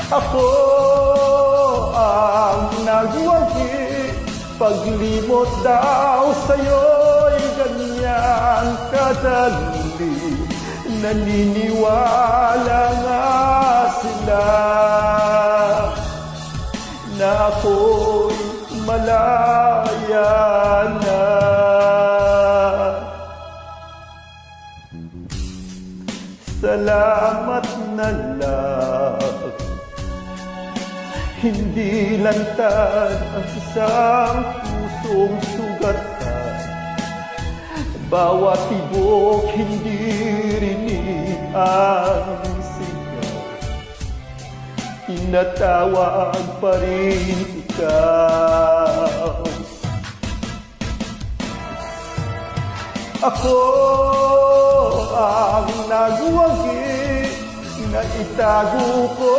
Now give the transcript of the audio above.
Ako ang nagwagi, paglimot daw sa'yo'y ganyan kadali. Naniniwala nga sila na ako'y malaya na. Salamat na lang, hindi lantad ang isang pusong sugatan. Bawat tibok hindi rinig ang sigaw, tinatawag pa rin ikaw. Ako ang nagwagi na itago ko